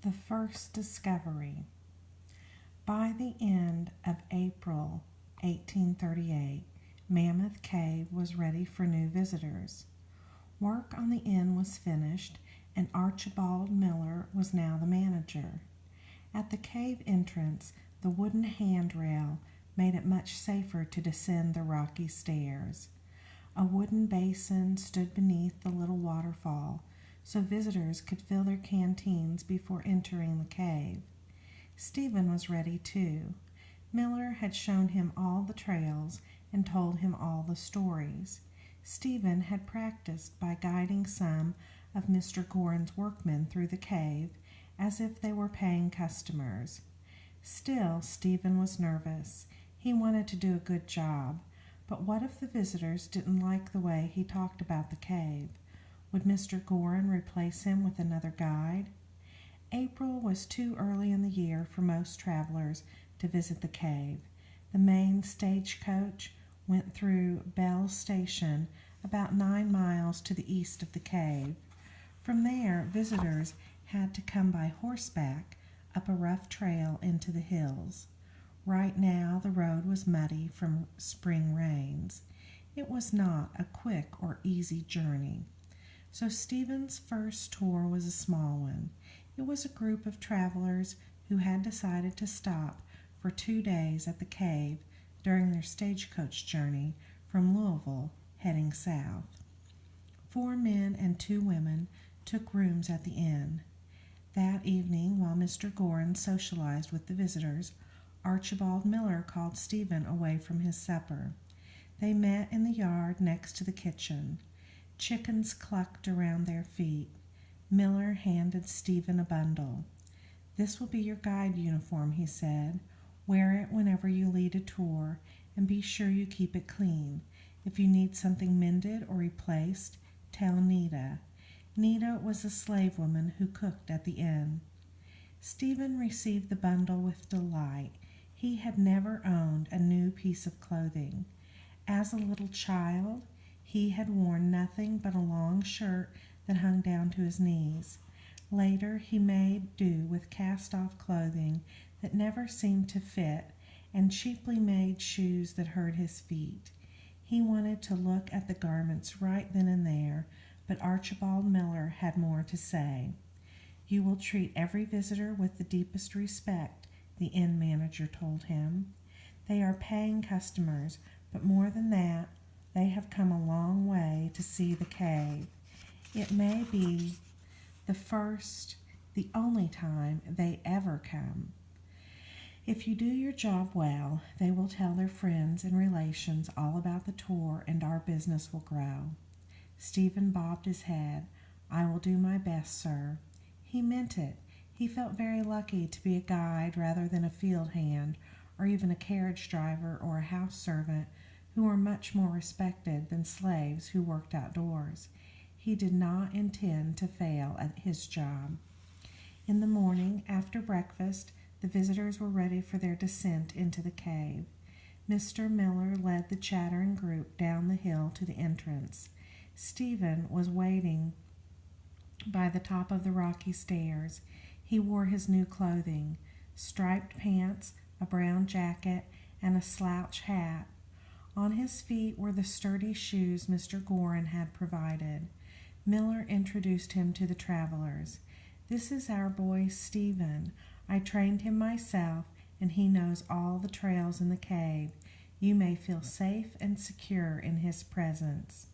The first discovery. By the end of April 1838, Mammoth Cave was ready for new visitors. Work on the inn was finished, and Archibald Miller was now the manager. At the cave entrance, the wooden handrail made it much safer to descend the rocky stairs. A wooden basin stood beneath the little waterfall, so visitors could fill their canteens before entering the cave. Stephen was ready too. Miller had shown him all the trails and told him all the stories. Stephen had practiced by guiding some of Mr. Gorin's workmen through the cave as if they were paying customers. Still, Stephen was nervous. He wanted to do a good job. But what if the visitors didn't like the way he talked about the cave? Would Mr. Gorin replace him with another guide? April was too early in the year for most travelers to visit the cave. The main stagecoach went through Bell's Station, about 9 miles to the east of the cave. From there, visitors had to come by horseback up a rough trail into the hills. Right now, the road was muddy from spring rains. It was not a quick or easy journey. So Stephen's first tour was a small one. It was a group of travelers who had decided to stop for 2 days at the cave during their stagecoach journey from Louisville heading south. 4 men and 2 women took rooms at the inn. That evening, while Mr. Gorin socialized with the visitors, Archibald Miller called Stephen away from his supper. They met in the yard next to the kitchen. Chickens clucked around their feet. Miller handed Stephen a bundle. "This will be your guide uniform," he said. "Wear it whenever you lead a tour, and be sure you keep it clean. If you need something mended or replaced, tell Nita." Nita was the slave woman who cooked at the inn. Stephen received the bundle with delight. He had never owned a new piece of clothing. As a little child, he had worn nothing but a long shirt that hung down to his knees. Later, he made do with cast-off clothing that never seemed to fit and cheaply made shoes that hurt his feet. He wanted to look at the garments right then and there, but Archibald Miller had more to say. "You will treat every visitor with the deepest respect," the inn manager told him. "They are paying customers, but more than that, they have come a long way to see the cave. It may be the only time they ever come. If you do your job well, they will tell their friends and relations all about the tour, and our business will grow." Stephen bobbed his head. "I will do my best, sir." He meant it. He felt very lucky to be a guide rather than a field hand, or even a carriage driver or a house servant, who were much more respected than slaves who worked outdoors. He did not intend to fail at his job. In the morning, after breakfast, the visitors were ready for their descent into the cave. Mr. Miller led the chattering group down the hill to the entrance. Stephen was waiting by the top of the rocky stairs. He wore his new clothing, striped pants, a brown jacket, and a slouch hat. On his feet were the sturdy shoes Mr. Gorin had provided. Miller introduced him to the travelers. "This is our boy Stephen. I trained him myself, and he knows all the trails in the cave. You may feel safe and secure in his presence."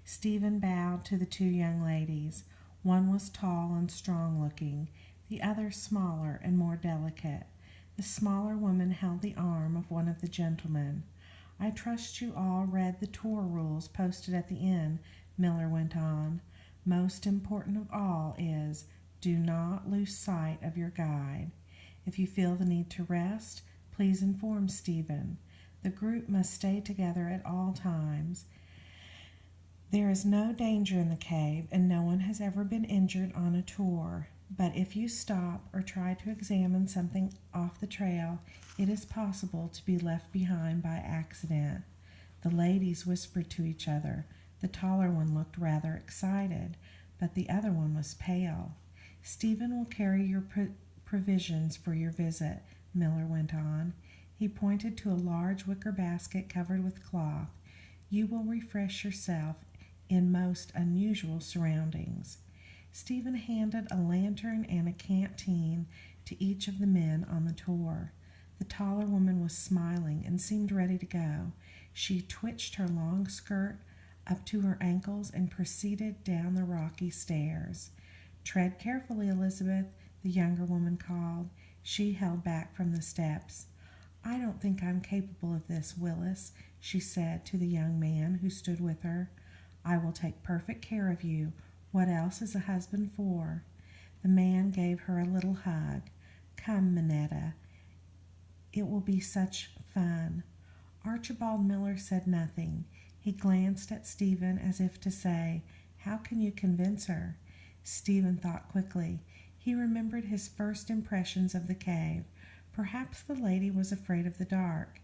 Stephen bowed to the 2 young ladies. One was tall and strong-looking, the other smaller and more delicate. The smaller woman held the arm of one of the gentlemen. "I trust you all read the tour rules posted at the inn," Miller went on. "Most important of all is, do not lose sight of your guide. If you feel the need to rest, please inform Stephen. The group must stay together at all times. There is no danger in the cave, and no one has ever been injured on a tour. But if you stop or try to examine something off the trail, it is possible to be left behind by accident." The ladies whispered to each other. The taller one looked rather excited, but the other one was pale. Stephen will carry your provisions for your visit, Miller went on. He pointed to a large wicker basket covered with cloth. You will refresh yourself in most unusual surroundings. Stephen handed a lantern and a canteen to each of the men on the tour. The taller woman was smiling and seemed ready to go. She twitched her long skirt up to her ankles and proceeded down the rocky stairs. Tread carefully, Elizabeth, the younger woman called. She held back from the steps. I don't think I'm capable of this, Willis, she said to the young man who stood with her. I will take perfect care of you. What else is a husband for? The man gave her a little hug. Come, Minetta. It will be such fun. Archibald Miller said nothing. He glanced at Stephen as if to say, How can you convince her? Stephen thought quickly. He remembered his first impressions of the cave. Perhaps the lady was afraid of the dark.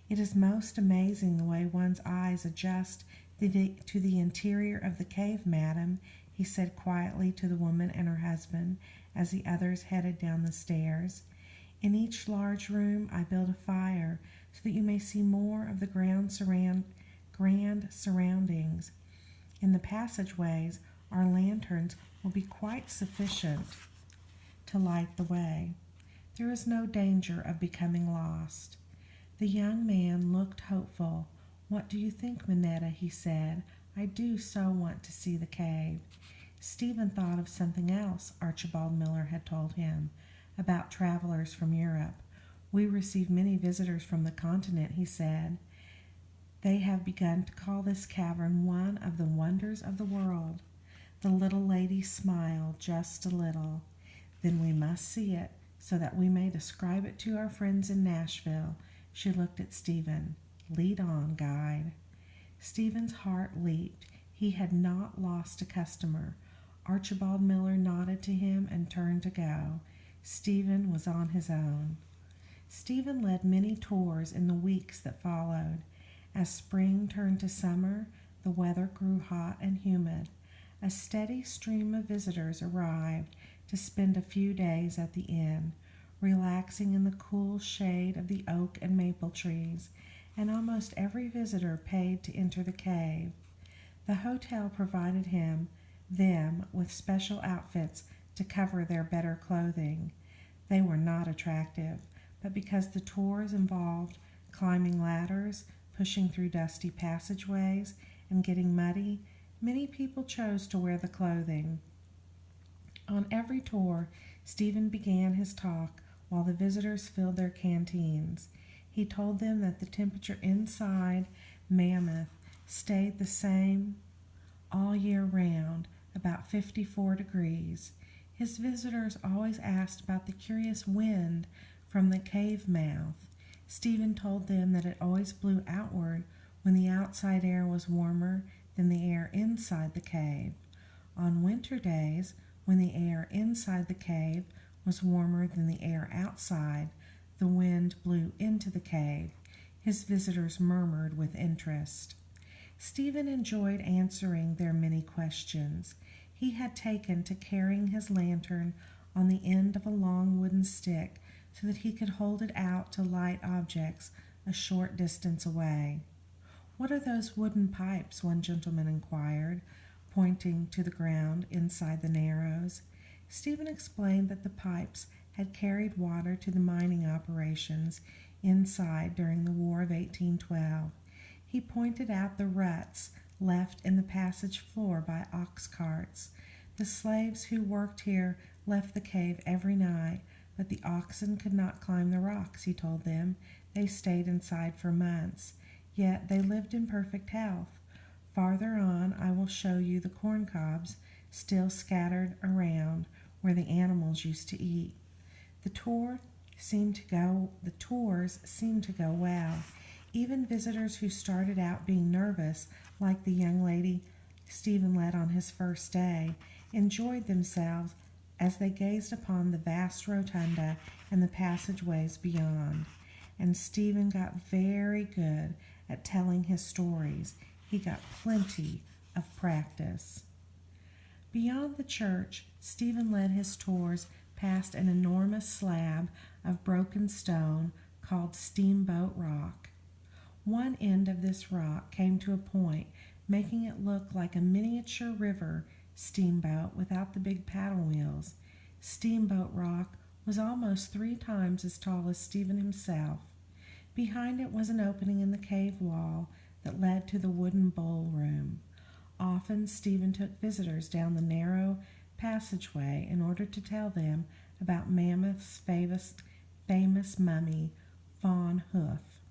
It is most amazing the way one's eyes adjust to the interior of the cave, madam, he said quietly to the woman and her husband as the others headed down the stairs. In each large room I build a fire so that you may see more of the grand surroundings. In the passageways, our lanterns will be quite sufficient to light the way. There is no danger of becoming lost. The young man looked hopeful. What do you think, Minetta? He said. I do so want to see the cave. Stephen thought of something else Archibald Miller had told him about travelers from Europe. We receive many visitors from the continent, he said. They have begun to call this cavern one of the wonders of the world. The little lady smiled just a little. Then we must see it, so that we may describe it to our friends in Nashville. She looked at Stephen. Lead on, guide. Stephen's heart leaped. He had not lost a customer. Archibald Miller nodded to him and turned to go. Stephen was on his own. Stephen led many tours in the weeks that followed. As spring turned to summer, the weather grew hot and humid. A steady stream of visitors arrived to spend a few days at the inn, relaxing in the cool shade of the oak and maple trees, and almost every visitor paid to enter the cave. The hotel provided them with special outfits to cover their better clothing. They were not attractive, but because the tours involved climbing ladders, pushing through dusty passageways, and getting muddy, many people chose to wear the clothing. On every tour, Stephen began his talk while the visitors filled their canteens. He told them that the temperature inside Mammoth stayed the same all year round, about 54 degrees. His visitors always asked about the curious wind from the cave mouth. Stephen told them that it always blew outward when the outside air was warmer than the air inside the cave. On winter days, when the air inside the cave was warmer than the air outside, the wind blew into the cave. His visitors murmured with interest. Stephen enjoyed answering their many questions. He had taken to carrying his lantern on the end of a long wooden stick so that he could hold it out to light objects a short distance away. What are those wooden pipes? One gentleman inquired, pointing to the ground inside the narrows. Stephen explained that the pipes had carried water to the mining operations inside during the War of 1812. He pointed out the ruts left in the passage floor by ox carts. The slaves who worked here left the cave every night, but the oxen could not climb the rocks, he told them. They stayed inside for months, yet they lived in perfect health. Farther on, I will show you the corn cobs still scattered around where the animals used to eat. The tours seemed to go well. Even visitors who started out being nervous, like the young lady Stephen led on his first day, enjoyed themselves as they gazed upon the vast rotunda and the passageways beyond. And Stephen got very good at telling his stories. He got plenty of practice. Beyond the church, Stephen led his tours past an enormous slab of broken stone called Steamboat Rock. One end of this rock came to a point, making it look like a miniature river steamboat without the big paddle wheels. Steamboat Rock was almost 3 times as tall as Stephen himself. Behind it was an opening in the cave wall that led to the wooden bowl room. Often Stephen took visitors down the narrow passageway in order to tell them about Mammoth's famous mummy, Fawn Hoof.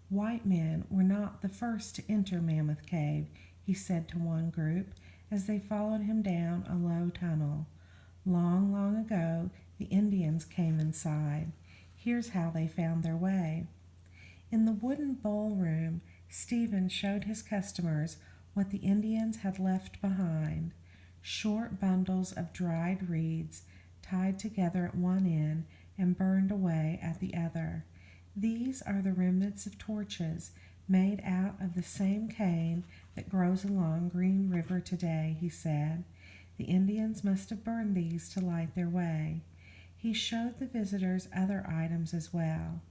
White men were not the first to enter Mammoth Cave, he said to one group as they followed him down a low tunnel. Long, long ago, the Indians came inside. Here's how they found their way. In the wooden bowl room, Stephen showed his customers what the Indians had left behind: short bundles of dried reeds tied together at one end and burned away at the other. These are the remnants of torches made out of the same cane that grows along Green River today, he said. The Indians must have burned these to light their way. He showed the visitors other items as well.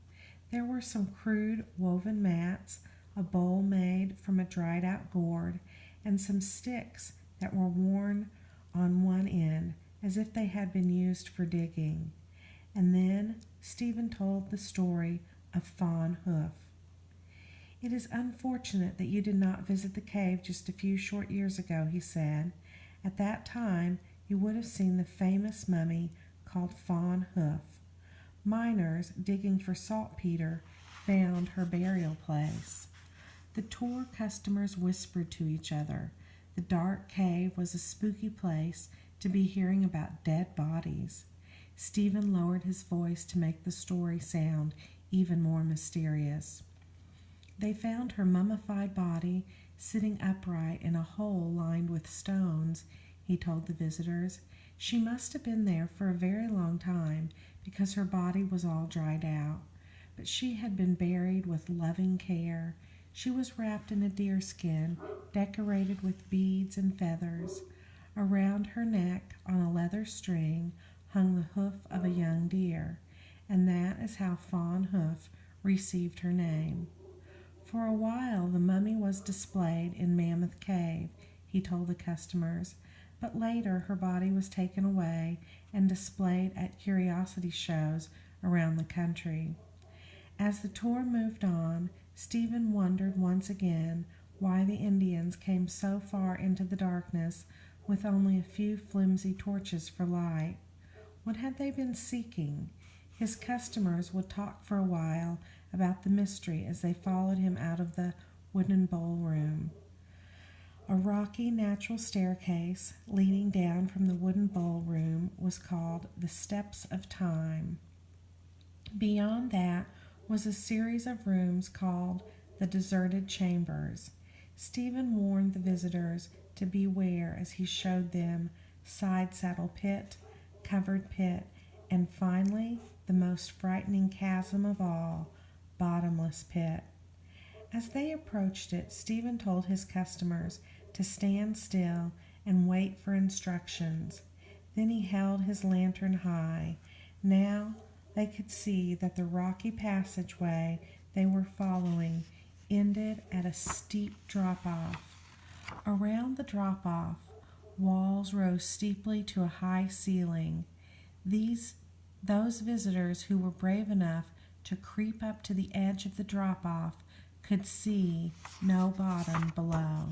There were some crude woven mats, a bowl made from a dried-out gourd, and some sticks that were worn on one end, as if they had been used for digging. And then Stephen told the story of Fawn Hoof. It is unfortunate that you did not visit the cave just a few short years ago, he said. At that time, you would have seen the famous mummy called Fawn Hoof. Miners digging for saltpeter found her burial place. The tour customers whispered to each other. The dark cave was a spooky place to be hearing about dead bodies. Stephen lowered his voice to make the story sound even more mysterious. They found her mummified body sitting upright in a hole lined with stones, he told the visitors. She must have been there for a very long time because her body was all dried out. But she had been buried with loving care. She was wrapped in a deerskin, decorated with beads and feathers. Around her neck, on a leather string, hung the hoof of a young deer, and that is how Fawn Hoof received her name. For a while, the mummy was displayed in Mammoth Cave, he told the customers, but later her body was taken away and displayed at curiosity shows around the country. As the tour moved on, Stephen wondered once again why the Indians came so far into the darkness with only a few flimsy torches for light. What had they been seeking? His customers would talk for a while about the mystery as they followed him out of the wooden bowl room. A rocky natural staircase leading down from the wooden bowl room was called the Steps of Time. Beyond that was a series of rooms called the Deserted Chambers. Stephen warned the visitors to beware as he showed them Side Saddle Pit, Covered Pit, and finally, the most frightening chasm of all, Bottomless Pit. As they approached it, Stephen told his customers to stand still and wait for instructions. Then he held his lantern high. Now they could see that the rocky passageway they were following ended at a steep drop-off. Around the drop-off, walls rose steeply to a high ceiling. Those visitors who were brave enough to creep up to the edge of the drop-off could see no bottom below.